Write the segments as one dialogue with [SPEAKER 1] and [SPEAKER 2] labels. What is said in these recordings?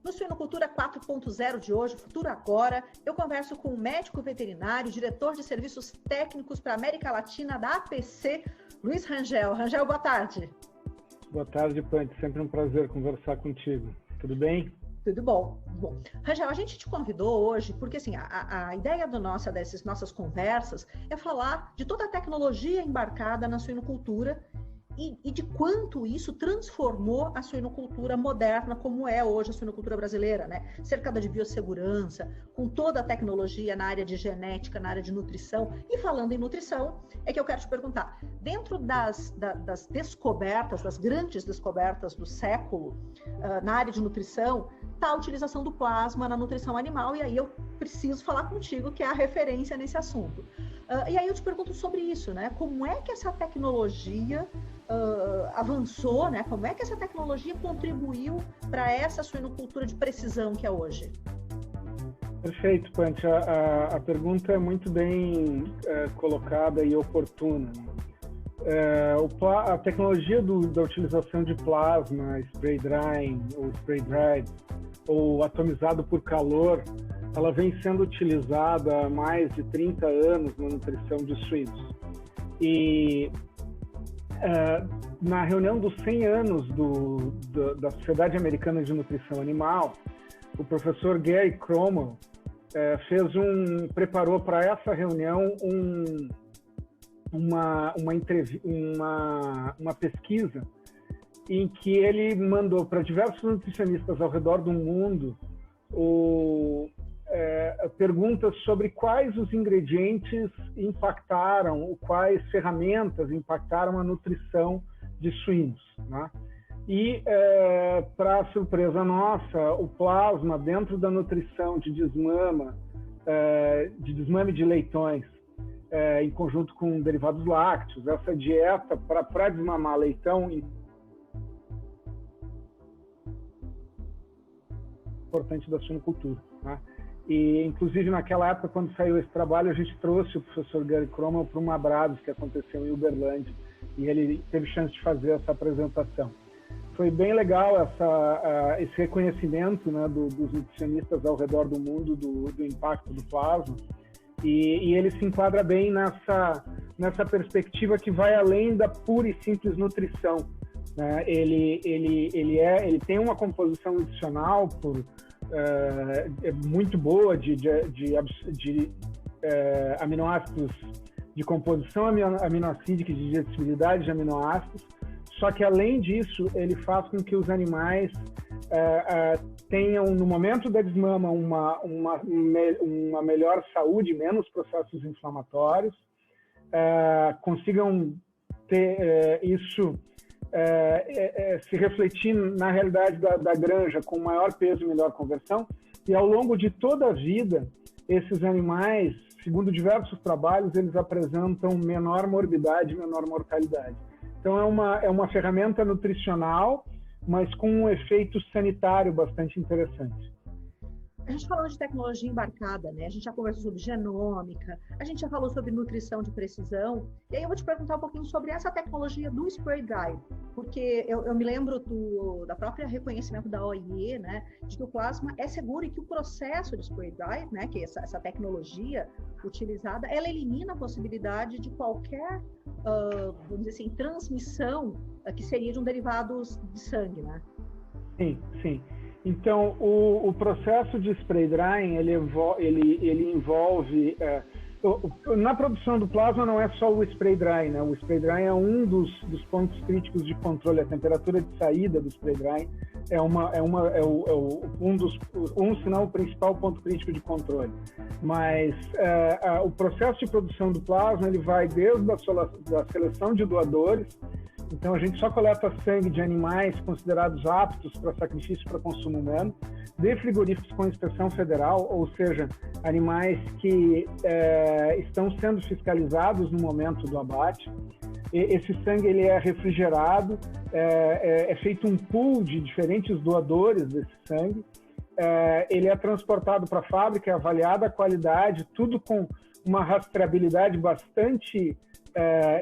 [SPEAKER 1] No Suinocultura 4.0 de hoje, Futuro Agora, eu converso com o médico veterinário, diretor de serviços técnicos para a América Latina da APC, Luiz Rangel. Rangel, boa tarde.
[SPEAKER 2] Boa tarde, Pante. Sempre um prazer conversar contigo. Tudo bem?
[SPEAKER 1] Tudo bom. Bom, Rangel, a gente te convidou hoje porque assim, a ideia dessas nossas conversas é falar de toda a tecnologia embarcada na suinocultura e de quanto isso transformou a suinocultura moderna, como é hoje a suinocultura brasileira, né? Cercada de biossegurança, com toda a tecnologia na área de genética, na área de nutrição. E falando em nutrição, é que eu quero te perguntar, dentro das descobertas, das grandes descobertas do século, na área de nutrição, está a utilização do plasma na nutrição animal, e aí eu preciso falar contigo, que é a referência nesse assunto. E aí eu te pergunto sobre isso, né? Como é que essa tecnologia avançou, né? Como é que essa tecnologia contribuiu para essa suinocultura de precisão que é hoje?
[SPEAKER 2] Perfeito, Pante. A pergunta é muito bem colocada e oportuna. A tecnologia da utilização de plasma, spray drying ou spray dried, ou atomizado por calor, ela vem sendo utilizada há mais de 30 anos na nutrição de suínos. E na reunião dos 100 anos da Sociedade Americana de Nutrição Animal, o professor Gary Cromwell preparou para essa reunião uma pesquisa em que ele mandou para diversos nutricionistas ao redor do mundo perguntas sobre quais os ingredientes impactaram, quais ferramentas impactaram a nutrição de suínos, né? E, para surpresa nossa, o plasma dentro da nutrição de desmame de leitões, em conjunto com derivados lácteos, essa dieta para desmamar leitão importante da suinocultura, né? E, inclusive, naquela época, quando saiu esse trabalho, a gente trouxe o professor Gary Cromwell para uma Abrados que aconteceu em Uberlândia, e ele teve chance de fazer essa apresentação. Foi bem legal esse reconhecimento, né, dos nutricionistas ao redor do mundo do impacto do plasma, e ele se enquadra bem nessa perspectiva que vai além da pura e simples nutrição, né? Ele tem uma composição nutricional muito boa de aminoácidos, de composição aminoácidica e de digestibilidade de aminoácidos, só que além disso ele faz com que os animais tenham no momento da desmama uma melhor saúde, menos processos inflamatórios, consigam ter isso se refletir na realidade da granja com maior peso e melhor conversão, e ao longo de toda a vida, esses animais, segundo diversos trabalhos, eles apresentam menor morbidade e menor mortalidade. Então é uma ferramenta nutricional, mas com um efeito sanitário bastante interessante.
[SPEAKER 1] A gente falou de tecnologia embarcada, né? A gente já conversou sobre genômica, a gente já falou sobre nutrição de precisão, e aí eu vou te perguntar um pouquinho sobre essa tecnologia do spray dry, porque eu me lembro da própria reconhecimento da OIE, né, de que o plasma é seguro e que o processo de spray dry, né, que essa tecnologia utilizada, ela elimina a possibilidade de qualquer, vamos dizer assim, transmissão que seria de um derivado de sangue, né?
[SPEAKER 2] Sim, sim. Então, o processo de spray drying, ele envolve... na produção do plasma não é só o spray drying, né? O spray drying é um dos pontos críticos de controle. A temperatura de saída do spray drying se não o principal ponto crítico de controle. Mas o processo de produção do plasma, ele vai desde a seleção de doadores. Então, a gente só coleta sangue de animais considerados aptos para sacrifício para consumo humano, de frigoríficos com inspeção federal, ou seja, animais que estão sendo fiscalizados no momento do abate. Esse sangue ele é refrigerado, é feito um pool de diferentes doadores desse sangue, ele é transportado para a fábrica, é avaliada a qualidade, tudo com uma rastreabilidade bastante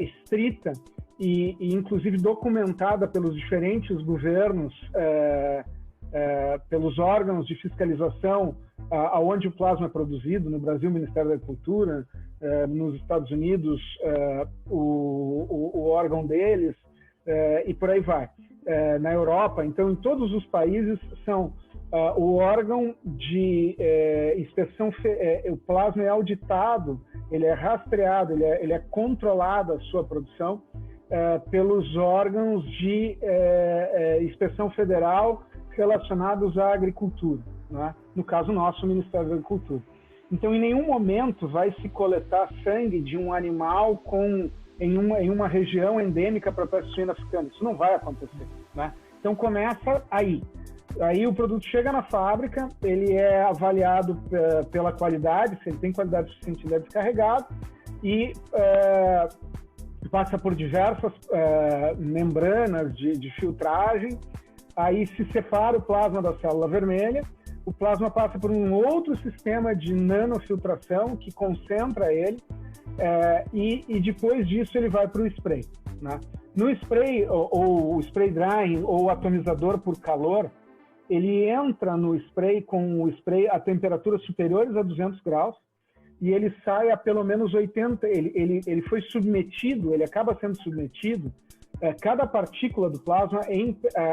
[SPEAKER 2] estrita, e inclusive documentada pelos diferentes governos pelos órgãos de fiscalização aonde o plasma é produzido, no Brasil, o Ministério da Agricultura, nos Estados Unidos, o órgão deles, e por aí vai. Na Europa, então, em todos os países, são o órgão de inspeção, o plasma é auditado, ele é rastreado, ele é controlado a sua produção pelos órgãos de inspeção federal relacionados à agricultura, né? No caso nosso, o Ministério da Agricultura. Então, em nenhum momento vai se coletar sangue de um animal em uma região endêmica para a peste suína africana. Isso não vai acontecer, né? Então, começa aí. Aí o produto chega na fábrica, ele é avaliado pela qualidade, se ele tem qualidade suficiente, ele é descarregado e passa por diversas membranas de filtragem. Aí se separa o plasma da célula vermelha, o plasma passa por um outro sistema de nanofiltração que concentra ele, e depois disso ele vai para o spray, né? No spray, ou o spray drying, ou o atomizador por calor, ele entra no spray com o spray a temperaturas superiores a 200 graus e ele sai a pelo menos 80, ele foi submetido, ele acaba sendo submetido, cada partícula do plasma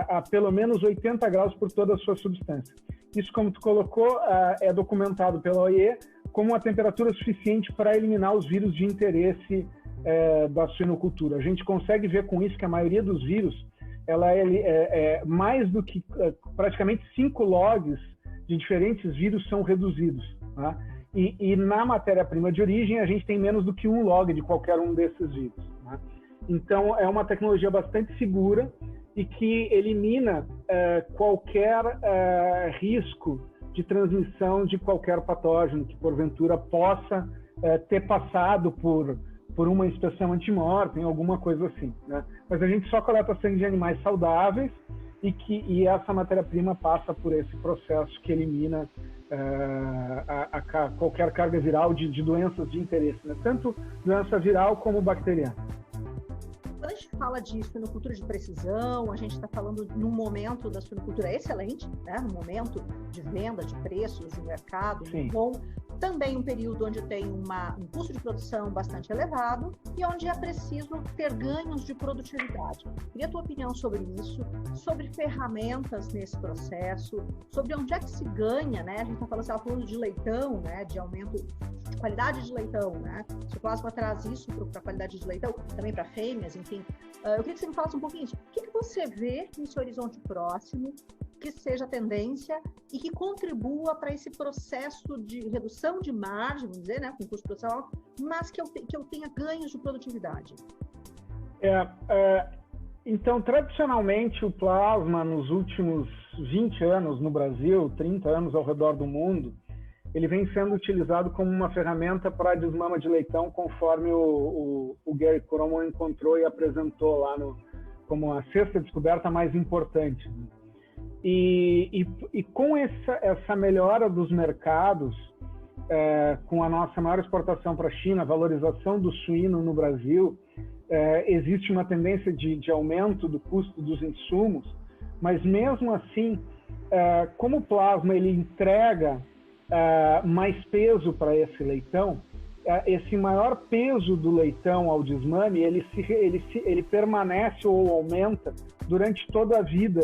[SPEAKER 2] a pelo menos 80 graus por toda a sua substância. Isso, como tu colocou, é documentado pela OIE como uma temperatura suficiente para eliminar os vírus de interesse da suinocultura. A gente consegue ver com isso que a maioria dos vírus, ela é mais do que praticamente 5 logs de diferentes vírus são reduzidos, né? E na matéria-prima de origem, a gente tem menos do que 1 log de qualquer um desses vírus, né? Então, é uma tecnologia bastante segura e que elimina qualquer risco de transmissão de qualquer patógeno que, porventura, possa ter passado por uma inspeção antemortem, alguma coisa assim, né? Mas a gente só coleta sangue de animais saudáveis e essa matéria-prima passa por esse processo que elimina qualquer carga viral de doenças de interesse, né? Tanto doença viral como bacteriana.
[SPEAKER 1] Quando a gente fala de suinocultura de precisão, a gente está falando num momento da suinocultura excelente, né? No momento de venda, de preços, de mercado, muito bom. Também um período onde tem um custo de produção bastante elevado e onde é preciso ter ganhos de produtividade. Queria a tua opinião sobre isso, sobre ferramentas nesse processo, sobre onde é que se ganha, né? A gente estava falando de leitão, né? De aumento de qualidade de leitão, né? Se o plasma traz isso para a qualidade de leitão, também para fêmeas, enfim. Eu queria que você me falasse um pouquinho disso. O que você vê nesse horizonte próximo que seja tendência e que contribua para esse processo de redução de margem, vamos dizer, né, com custo produção, mas que eu tenha ganhos de produtividade?
[SPEAKER 2] Então, tradicionalmente, o plasma, nos últimos 20 anos no Brasil, 30 anos ao redor do mundo, ele vem sendo utilizado como uma ferramenta para desmama de leitão, conforme o Gary Kromo encontrou e apresentou lá como a sexta descoberta mais importante. E com essa melhora dos mercados, com a nossa maior exportação para a China, a valorização do suíno no Brasil, existe uma tendência de aumento do custo dos insumos, mas mesmo assim, como o plasma ele entrega mais peso para esse leitão, esse maior peso do leitão ao desmame, ele permanece ou aumenta durante toda a vida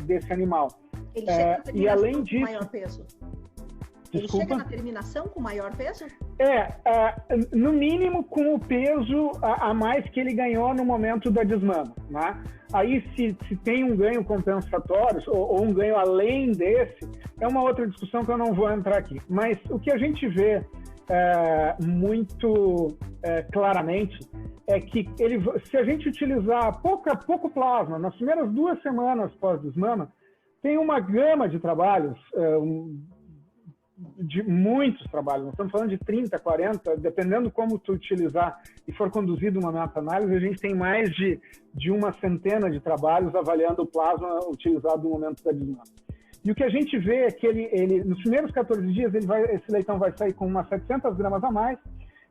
[SPEAKER 2] desse animal.
[SPEAKER 1] Ele chega na
[SPEAKER 2] e além disso,
[SPEAKER 1] maior peso?
[SPEAKER 2] Desculpa?
[SPEAKER 1] Ele chega na terminação com maior peso?
[SPEAKER 2] No mínimo com o peso a mais que ele ganhou no momento da desmama, né? Aí se tem um ganho compensatório ou um ganho além desse, é uma outra discussão que eu não vou entrar aqui. Mas o que a gente vê muito claramente é que se a gente utilizar pouco plasma nas primeiras 2 semanas pós-desmama, tem uma gama de trabalhos, de muitos trabalhos, nós estamos falando de 30, 40, dependendo como tu utilizar e for conduzido uma meta-análise, a gente tem mais de uma centena de trabalhos avaliando o plasma utilizado no momento da desmama. E o que a gente vê é que ele nos primeiros 14 dias, esse leitão vai sair com umas 700 gramas a mais,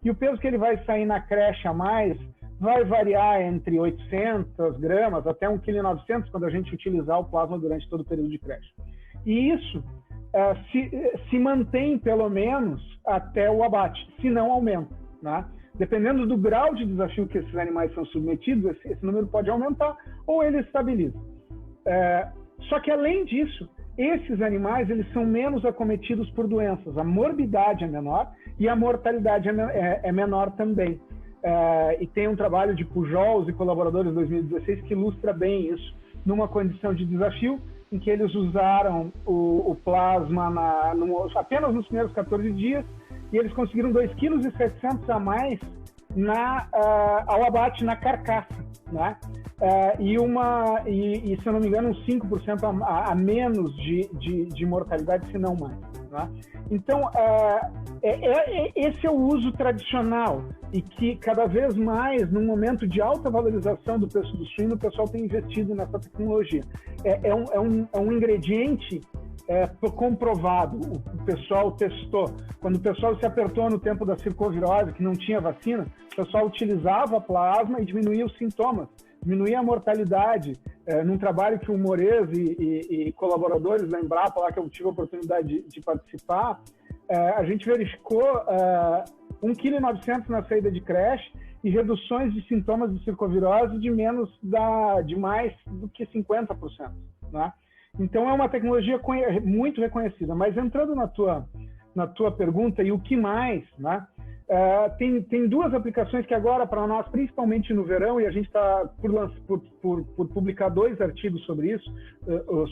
[SPEAKER 2] e o peso que ele vai sair na creche a mais vai variar entre 800 gramas até 1,9 kg quando a gente utilizar o plasma durante todo o período de creche. E isso se mantém pelo menos até o abate, se não aumenta, né? Dependendo do grau de desafio que esses animais são submetidos, esse número pode aumentar ou ele estabiliza. Só que, além disso, esses animais eles são menos acometidos por doenças. A morbidade é menor e a mortalidade é menor também. E tem um trabalho de Pujols e colaboradores de 2016 que ilustra bem isso, numa condição de desafio em que eles usaram o plasma apenas nos primeiros 14 dias e eles conseguiram 2,7 kg a mais ao abate na carcaça, né? E se eu não me engano, uns 5% a menos de mortalidade, se não mais, né? Então, esse é o uso tradicional e que cada vez mais, num momento de alta valorização do preço do suíno, o pessoal tem investido nessa tecnologia. É um ingrediente comprovado, o pessoal testou. Quando o pessoal se apertou no tempo da circovirose, que não tinha vacina, o pessoal utilizava plasma e diminuía os sintomas, diminuía a mortalidade. Num trabalho que o Mores e colaboradores da Embrapa, lá que eu tive a oportunidade de participar, a gente verificou 1,9 kg na saída de creche e reduções de sintomas de circovirose de mais do que 50%, né? Então, é uma tecnologia muito reconhecida. Mas entrando na tua pergunta, e o que mais, né? Tem duas aplicações que agora, para nós, principalmente no verão, e a gente está por publicar 2 artigos sobre isso,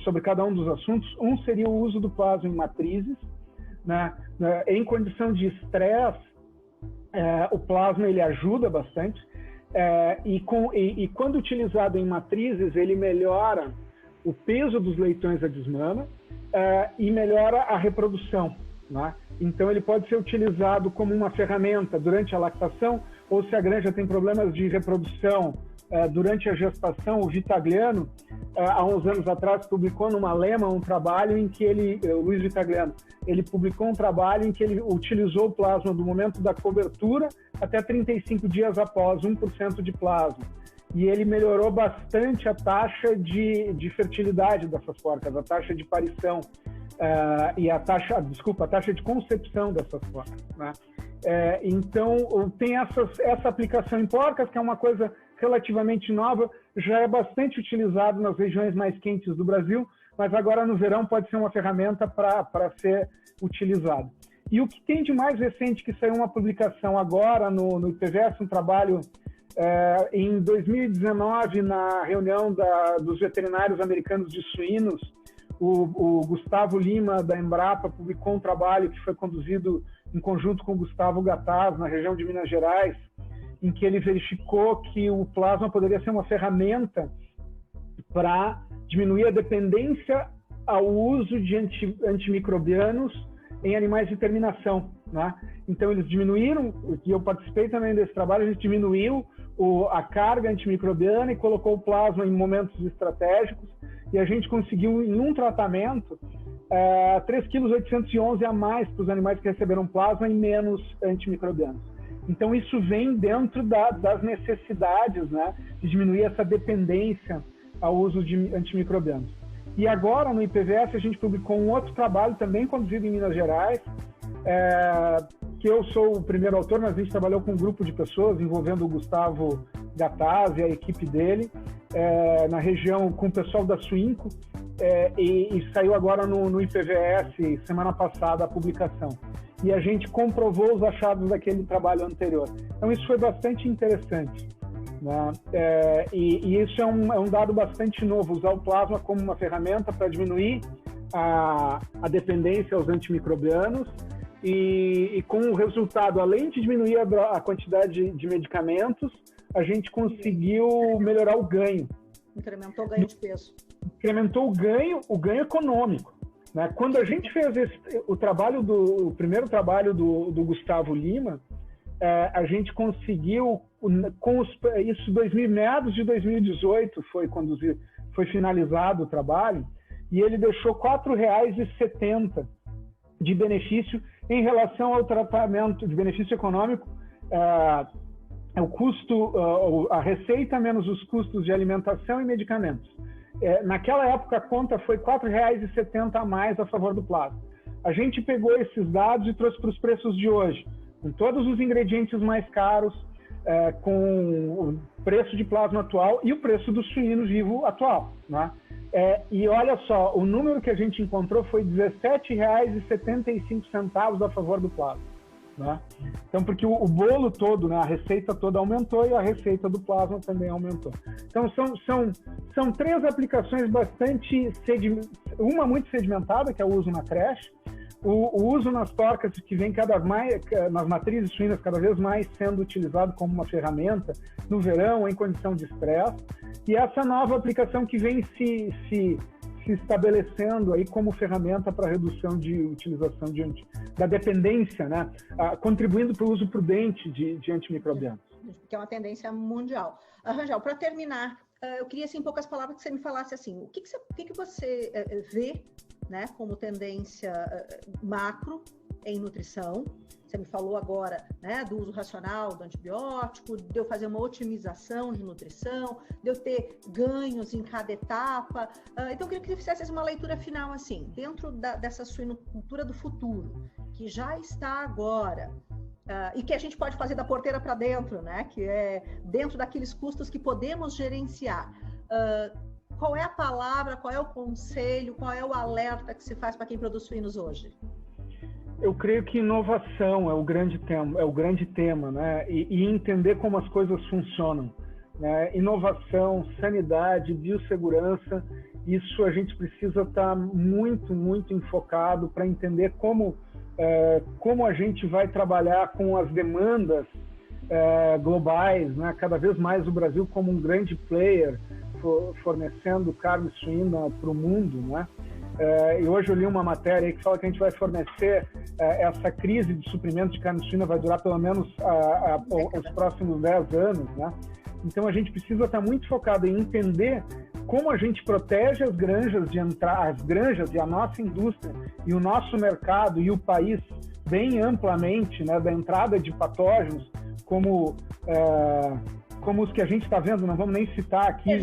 [SPEAKER 2] sobre cada um dos assuntos. Um seria o uso do plasma em matrizes, né? Em condição de estresse, o plasma ele ajuda bastante, e quando utilizado em matrizes, ele melhora o peso dos leitões da desmama e melhora a reprodução, né? Então, ele pode ser utilizado como uma ferramenta durante a lactação, ou se a granja tem problemas de reprodução durante a gestação. O Vitagliano, há uns anos atrás, publicou numa Lema um trabalho em que o Luiz Vitagliano, ele publicou um trabalho em que ele utilizou o plasma do momento da cobertura até 35 dias após, 1% de plasma. E ele melhorou bastante a taxa de fertilidade dessas porcas, a taxa de parição e a taxa de concepção dessas porcas, né? Então, tem essa aplicação em porcas, que é uma coisa relativamente nova, já é bastante utilizado nas regiões mais quentes do Brasil, mas agora no verão pode ser uma ferramenta para ser utilizado. E o que tem de mais recente, que saiu uma publicação agora no IPVS, um trabalho em 2019, na reunião dos veterinários americanos de suínos, o Gustavo Lima, da Embrapa, publicou um trabalho que foi conduzido em conjunto com o Gustavo Gattaz, na região de Minas Gerais, em que ele verificou que o plasma poderia ser uma ferramenta para diminuir a dependência ao uso de antimicrobianos em animais de terminação, né? Então, eles diminuíram, e eu participei também desse trabalho, a gente diminuiu a carga antimicrobiana e colocou o plasma em momentos estratégicos, e a gente conseguiu, em um tratamento, 3,811 kg a mais para os animais que receberam plasma e menos antimicrobianos. Então, isso vem dentro das necessidades, né, de diminuir essa dependência ao uso de antimicrobianos. E agora, no IPVS, a gente publicou um outro trabalho, também conduzido em Minas Gerais, que eu sou o primeiro autor, mas a gente trabalhou com um grupo de pessoas, envolvendo o Gustavo Gattaz e a equipe dele, na região, com o pessoal da Suinco, e saiu agora no IPVS, semana passada, a publicação. E a gente comprovou os achados daquele trabalho anterior. Então, isso foi bastante interessante, né? E isso é um dado bastante novo, usar o plasma como uma ferramenta para diminuir a dependência aos antimicrobianos, e com o resultado, além de diminuir a quantidade de medicamentos, a gente conseguiu melhorar o ganho.
[SPEAKER 1] Incrementou o ganho de peso.
[SPEAKER 2] Incrementou o ganho econômico, né? Quando a gente fez o primeiro trabalho do Gustavo Lima, a gente conseguiu, meados de 2018 foi finalizado o trabalho, e ele deixou R$ 4,70 de benefício em relação ao tratamento, de benefício econômico, é o custo, a receita menos os custos de alimentação e medicamentos. Naquela época, a conta foi R$ 4,70 a mais a favor do plasma. A gente pegou esses dados e trouxe para os preços de hoje, com todos os ingredientes mais caros, com o preço de plasma atual e o preço do suíno vivo atual, né? E olha só, o número que a gente encontrou foi R$ 17,75 a favor do plasma, né? Então, porque o bolo todo, né, a receita toda aumentou e a receita do plasma também aumentou. Então, são três aplicações bastante uma muito sedimentada, que é o uso na creche, o uso nas torcas, que vem cada vez mais, nas matrizes suínas, cada vez mais sendo utilizado como uma ferramenta no verão, em condição de estresse, e essa nova aplicação que vem se estabelecendo aí como ferramenta para redução de utilização da dependência, né? Contribuindo para o uso prudente de antimicrobianos.
[SPEAKER 1] Que é uma tendência mundial. Rangel, para terminar, eu queria, assim, em poucas palavras, que você me falasse assim, o que você vê, né, como tendência macro em nutrição. Você me falou agora, né, do uso racional do antibiótico, de eu fazer uma otimização de nutrição, de eu ter ganhos em cada etapa. Então, eu queria que você fizesse uma leitura final, assim, dentro dessa suinocultura do futuro, que já está agora, e que a gente pode fazer da porteira para dentro, né, que é dentro daqueles custos que podemos gerenciar. Qual é a palavra, qual é o conselho, qual é o alerta que se faz para quem produz suínos hoje?
[SPEAKER 2] Eu creio que inovação é o grande tema, né? E entender como as coisas funcionam, né? Inovação, sanidade, biossegurança, isso a gente precisa estar muito, muito enfocado para entender como a gente vai trabalhar com as demandas globais, né? Cada vez mais o Brasil como um grande player fornecendo carne suína para o mundo, né? E hoje eu li uma matéria aí que fala que a gente vai fornecer, essa crise de suprimento de carne suína vai durar pelo menos os próximos 10 anos, né? Então a gente precisa estar muito focado em entender como a gente protege as granjas e a nossa indústria e o nosso mercado e o país bem amplamente, né, da entrada de patógenos como os que a gente está vendo, não vamos nem citar aqui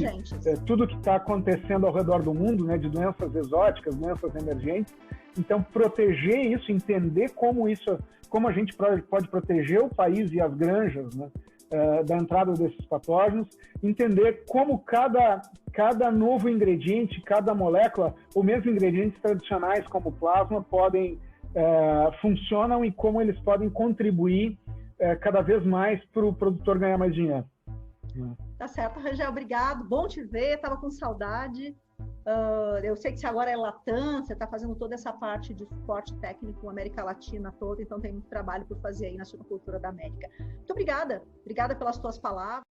[SPEAKER 2] tudo que está acontecendo ao redor do mundo, né, de doenças exóticas, doenças emergentes. Então, proteger isso, entender como a gente pode proteger o país e as granjas, né, da entrada desses patógenos, entender como cada novo ingrediente, cada molécula, ou mesmo ingredientes tradicionais como plasma, funcionam e como eles podem contribuir cada vez mais para o produtor ganhar mais dinheiro.
[SPEAKER 1] Tá certo, Rangel, obrigado. Bom te ver, estava com saudade. Eu sei que você agora é Latam, você está fazendo toda essa parte de suporte técnico América Latina toda, então tem muito trabalho por fazer aí na suinocultura da América. Muito obrigada pelas tuas palavras.